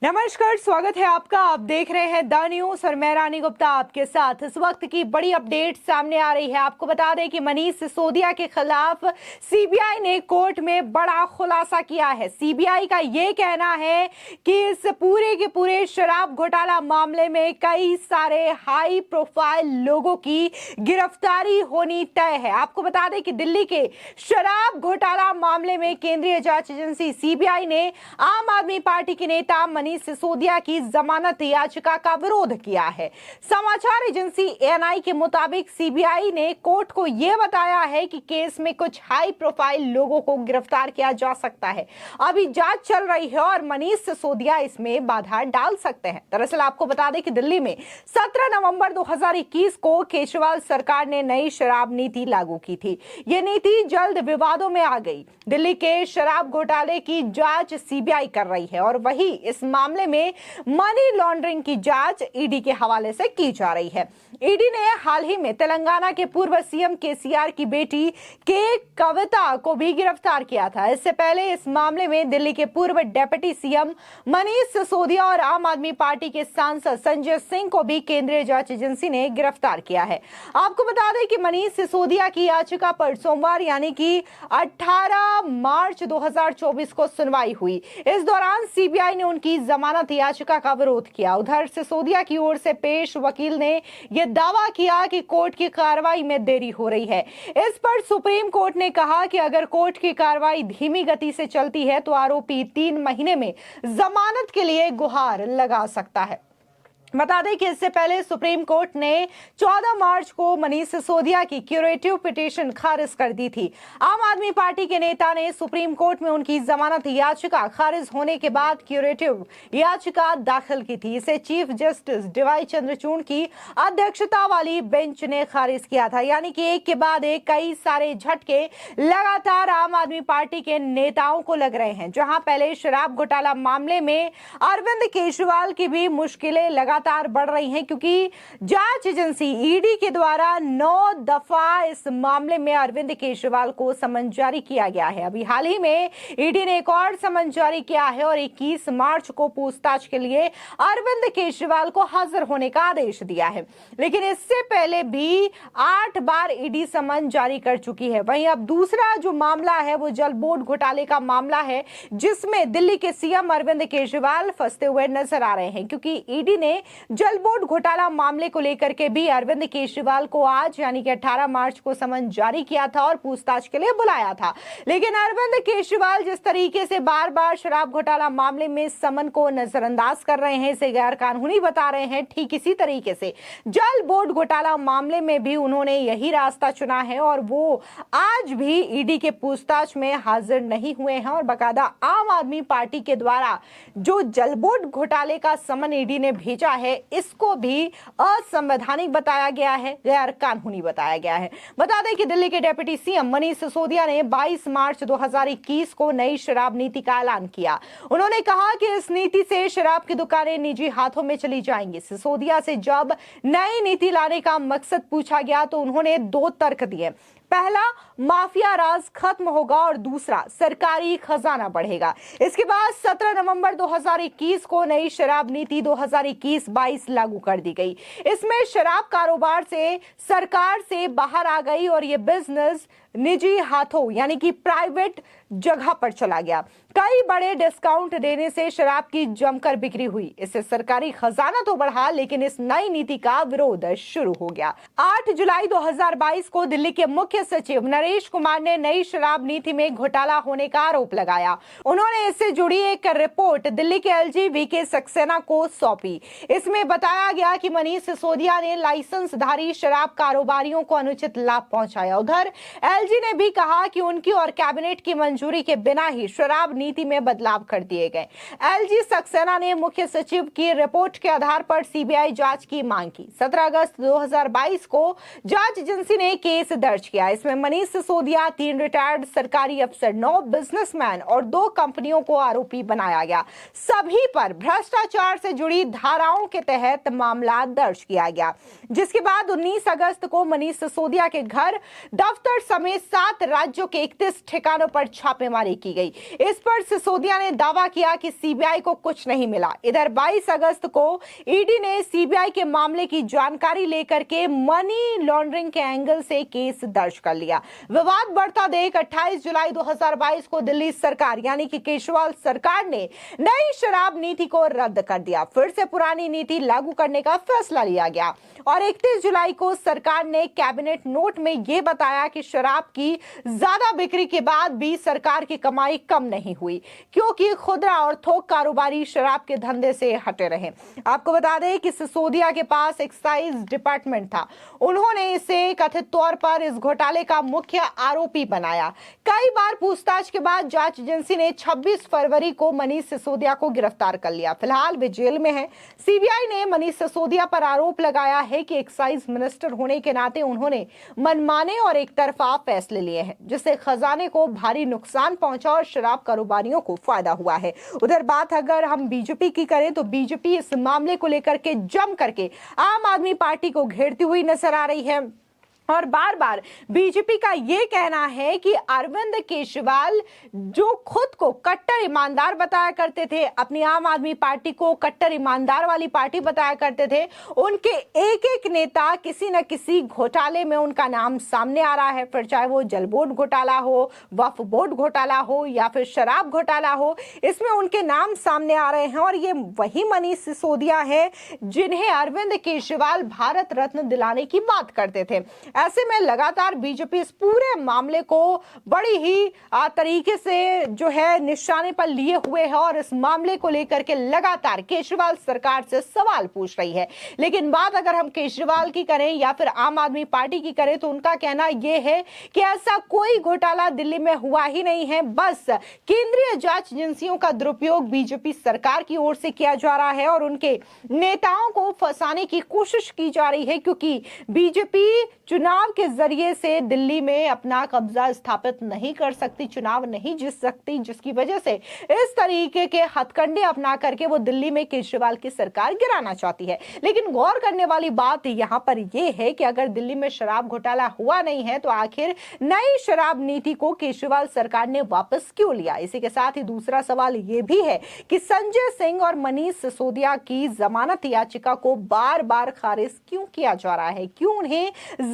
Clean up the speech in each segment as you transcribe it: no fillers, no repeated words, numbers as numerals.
नमस्कार, स्वागत है आपका। आप देख रहे हैं द न्यूज और मैं रानी गुप्ता आपके साथ। इस वक्त की बड़ी अपडेट सामने आ रही है। आपको बता दें कि मनीष सिसोदिया के खिलाफ सीबीआई ने कोर्ट में बड़ा खुलासा किया है। सीबीआई का ये कहना है कि इस पूरे के पूरे शराब घोटाला मामले में कई सारे हाई प्रोफाइल लोगों की गिरफ्तारी होनी तय है। आपको बता दें कि दिल्ली के शराब घोटाला मामले में केंद्रीय जांच एजेंसी सीबीआई ने आम आदमी पार्टी के नेता मनीष सिसोदिया की जमानत याचिका का विरोध किया है। समाचार एजेंसी एएनआई के मुताबिक सीबीआई ने कोर्ट को यह बताया है कि केस में कुछ हाई प्रोफाइल लोगों को गिरफ्तार किया जा सकता है। अभी जांच चल रही है और मनीष सिसोदिया इसमें बाधा डाल सकते हैं। दरअसल आपको बता दें कि दिल्ली में 17 नवंबर 2021 को केजरीवाल सरकार ने नई शराब नीति लागू की थी। यह नीति जल्द विवादों में आ गई। दिल्ली के शराब घोटाले की जांच सीबीआई कर रही है और वही इस मामले में मनी लॉन्ड्रिंग की जांच ईडी के हवाले से की जा रही है। ईडी ने हाल ही में तेलंगाना के पूर्व सीएम केसीआर की बेटी के कविता को भी गिरफ्तार किया था। इससे पहले इस मामले में दिल्ली के पूर्व डिप्टी सीएम मनीष सिसोदिया और आम आदमी पार्टी के सांसद संजय सिंह को भी केंद्रीय जांच एजेंसी ने गिरफ्तार किया है। आपको बता दें कि मनीष सिसोदिया की याचिका पर सोमवार यानी कि 18 मार्च 2024 को सुनवाई हुई। इस दौरान सीबीआई ने उनकी जमानत याचिका का विरोध किया। उधर सिसोदिया की ओर से पेश वकील ने यह दावा किया कि कोर्ट की कार्रवाई में देरी हो रही है। इस पर सुप्रीम कोर्ट ने कहा कि अगर कोर्ट की कार्रवाई धीमी गति से चलती है तो आरोपी 3 महीने में जमानत के लिए गुहार लगा सकता है। बता दें कि इससे पहले सुप्रीम कोर्ट ने 14 मार्च को मनीष सिसोदिया की क्यूरेटिव पिटीशन खारिज कर दी थी। आम आदमी पार्टी के नेता ने सुप्रीम कोर्ट में उनकी जमानत याचिका खारिज होने के बाद क्यूरेटिव याचिका दाखिल की थी। इसे चीफ जस्टिस डीवाई चंद्रचूड़ की अध्यक्षता वाली बेंच ने खारिज किया था। यानी कि एक के बाद एक कई सारे झटके लगातार आम आदमी पार्टी के नेताओं को लग रहे हैं। जहां पहले शराब घोटाला मामले में अरविंद केजरीवाल की भी मुश्किलें लगातार बढ़ रही हैं, क्योंकि जांच एजेंसी ईडी के द्वारा 9 दफा इस मामले में अरविंद केजरीवाल को समन जारी किया गया है। अभी हाल ही में ईडी ने एक और समन जारी किया है और 21 मार्च को पूछताछ के लिए अरविंद केजरीवाल को हाजिर होने का आदेश दिया है। लेकिन इससे पहले भी 8 बार ईडी समन जारी कर चुकी है। वहीं अब दूसरा जो मामला है वो जल बोर्ड घोटाले का मामला है, जिसमें दिल्ली के सीएम अरविंद केजरीवाल फंसते हुए नजर आ रहे हैं, क्योंकि ईडी ने जल बोर्ड घोटाला मामले को लेकर के भी अरविंद केजरीवाल को आज यानी कि 18 मार्च को समन जारी किया था और पूछताछ के लिए बुलाया था। लेकिन अरविंद केजरीवाल जिस तरीके से बार बार शराब घोटाला मामले में समन को नजरअंदाज कर रहे हैं, इसे गैर कानूनी बता रहे हैं, ठीक इसी तरीके से जल बोर्ड घोटाला मामले में भी उन्होंने यही रास्ता चुना है और वो आज भी ईडी के पूछताछ में हाजिर नहीं हुए हैं। और बाकायदा आम आदमी पार्टी के द्वारा जो जल बोर्ड घोटाले का समन ईडी ने भेजा है, इसको भी असंवैधानिक बताया गया है, गैर कानूनी बताया गया है। बता दें कि दिल्ली के डिप्टी सीएम मनीष सिसोदिया ने 22 मार्च 2021 को नई शराब नीति का ऐलान किया। उन्होंने कहा कि इस नीति से शराब की दुकानें निजी हाथों में चली जाएंगी। सिसोदिया से जब नई नीति लाने का मकसद पूछा गया तो उन्होंने 2 तर्क दिए। पहला, माफिया राज खत्म होगा और दूसरा, सरकारी खजाना बढ़ेगा। इसके बाद 17 नवंबर 2021 को नई शराब नीति 2021-22 लागू कर दी गई। इसमें शराब कारोबार से सरकार से बाहर आ गई और ये बिजनेस निजी हाथों यानी कि प्राइवेट जगह पर चला गया। कई बड़े डिस्काउंट देने से शराब की जमकर बिक्री हुई। इससे सरकारी खजाना तो बढ़ा, लेकिन इस नई नीति का विरोध शुरू हो गया। 8 जुलाई 2022 को दिल्ली के मुख्य सचिव नरेश कुमार ने नई शराब नीति में घोटाला होने का आरोप लगाया। उन्होंने इससे जुड़ी एक रिपोर्ट दिल्ली के एलजी वीके सक्सेना को सौंपी। इसमें बताया गया कि मनीष सिसोदिया ने लाइसेंसधारी शराब कारोबारियों को अनुचित लाभ पहुंचाया। उधर एलजी ने भी कहा कि उनकी और कैबिनेट की मंजूरी के बिना ही शराब नीति में बदलाव कर दिए गए। एलजी सक्सेना ने मुख्य सचिव की रिपोर्ट के आधार पर सीबीआई जांच की मांग की। 17 अगस्त 2022 को जांच एजेंसी ने केस दर्ज किया। इसमें मनीष सिसोदिया, 3 रिटायर्ड सरकारी अफसर, 9 बिजनेसमैन और 2 कंपनियों को आरोपी बनाया गया। सभी पर भ्रष्टाचार से जुड़ी धाराओं के तहत मामला दर्ज किया गया। जिसके बाद 19 अगस्त को मनीष सिसोदिया के घर, दफ्तर समेत 7 राज्यों के 31 ठिकानों पर छापेमारी की गई। इस पर पर सिसोदिया ने दावा किया कि सीबीआई को कुछ नहीं मिला। इधर 22 अगस्त को ईडी ने सीबीआई के मामले की जानकारी लेकर के मनी लॉन्ड्रिंग के एंगल से केस दर्ज कर लिया। विवाद बढ़ता देख 28 जुलाई 2022 को दिल्ली सरकार यानी कि केजरीवाल सरकार ने नई शराब नीति को रद्द कर दिया। फिर से पुरानी नीति लागू करने का फैसला लिया गया और 31 जुलाई को सरकार ने कैबिनेट नोट में यह बताया कि शराब की ज्यादा बिक्री के बाद भी सरकार की कमाई कम नहीं हुई, क्योंकि खुदरा और थोक कारोबारी शराब के धंधे से हटे रहे। आपको बता दें कि सिसोदिया के पास एक्साइज डिपार्टमेंट था। उन्होंने इसे कथित तौर पर इस घोटाले का मुख्य आरोपी बनाया। कई बार पूछताछ के बाद जांच एजेंसी ने 26 फरवरी को मनीष सिसोदिया को गिरफ्तार कर लिया। फिलहाल वे जेल में हैं। सीबीआई ने मनीष सिसोदिया पर आरोप लगाया है कि एक्साइज मिनिस्टर होने के नाते उन्होंने मनमाने और एक तरफा फैसले लिए हैं, जिससे खजाने को भारी नुकसान पहुंचा और शराब कारोबारियों को फायदा हुआ है। उधर बात अगर हम बीजेपी की करें तो बीजेपी इस मामले को लेकर के जम करके आम आदमी पार्टी को घेरती हुई नजर आ रही है और बार बार बीजेपी का यह कहना है कि अरविंद केजरीवाल जो खुद को कट्टर ईमानदार बताया करते थे, अपनी आम आदमी पार्टी को कट्टर ईमानदार वाली पार्टी बताया करते थे, उनके एक एक नेता किसी न किसी घोटाले में उनका नाम सामने आ रहा है। फिर चाहे वो जल बोर्ड घोटाला हो, वक्फ बोर्ड घोटाला हो या फिर शराब घोटाला हो, इसमें उनके नाम सामने आ रहे हैं और ये वही मनीष सिसोदिया है जिन्हें अरविंद केजरीवाल भारत रत्न दिलाने की बात करते थे। ऐसे में लगातार बीजेपी इस पूरे मामले को बड़ी ही तरीके से जो है निशाने पर लिए हुए है और इस मामले को लेकर के लगातार केजरीवाल सरकार से सवाल पूछ रही है। लेकिन बात अगर हम केजरीवाल की करें या फिर आम आदमी पार्टी की करें तो उनका कहना यह है कि ऐसा कोई घोटाला दिल्ली में हुआ ही नहीं है, बस केंद्रीय जांच एजेंसियों का दुरुपयोग बीजेपी सरकार की ओर से किया जा रहा है और उनके नेताओं को फंसाने की कोशिश की जा रही है, क्योंकि बीजेपी चुनाव के जरिए से दिल्ली में अपना कब्जा स्थापित नहीं कर सकती, चुनाव नहीं जीत सकती, जिसकी वजह से इस तरीके के हथकंडे अपना करके वो दिल्ली में केजरीवाल की सरकार गिराना चाहती है। लेकिन गौर करने वाली बात यहां पर यह है कि अगर दिल्ली में शराब घोटाला हुआ नहीं है तो आखिर नई शराब नीति को केजरीवाल सरकार ने वापस क्यों लिया। इसी के साथ ही दूसरा सवाल यह भी है कि संजय सिंह और मनीष सिसोदिया की जमानत याचिका को बार बार खारिज क्यों किया जा रहा है, क्यों उन्हें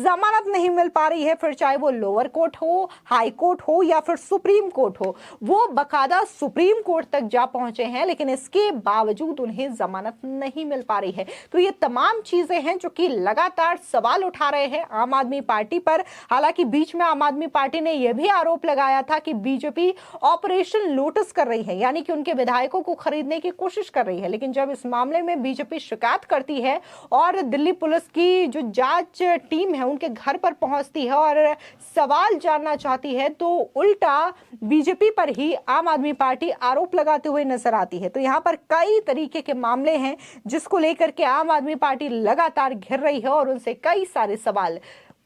जमानत नहीं मिल पा रही है। फिर चाहे वो लोअर कोर्ट हो, हाई कोर्ट हो या फिर सुप्रीम कोर्ट हो, वो बकायदा सुप्रीम कोर्ट तक जा पहुंचे हैं, लेकिन इसके बावजूद उन्हें जमानत नहीं मिल पा रही है। तो ये तमाम चीजें हैं जो कि लगातार सवाल उठा रहे हैं आम आदमी पार्टी पर। हालांकि बीच में आम आदमी पार्टी ने यह भी आरोप लगाया था कि बीजेपी ऑपरेशन लोटस कर रही है, यानी कि उनके विधायकों को खरीदने की कोशिश कर रही है। लेकिन जब इस मामले में बीजेपी शिकायत करती है और दिल्ली पुलिस की जो जांच टीम है उनके घर पर पहुंचती है और सवाल जानना चाहती है, तो उल्टा बीजेपी पर ही आम आदमी पार्टी आरोप लगाते हुए नजर आती है। तो यहां पर कई तरीके के मामले हैं जिसको लेकर के आम आदमी पार्टी लगातार घेर रही है और उनसे कई सारे सवाल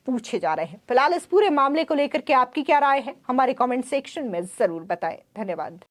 पूछे जा रहे हैं। फिलहाल इस पूरे मामले को लेकर के आपकी क्या राय है, हमारे कमेंट सेक्शन में जरूर बताएं। धन्यवाद।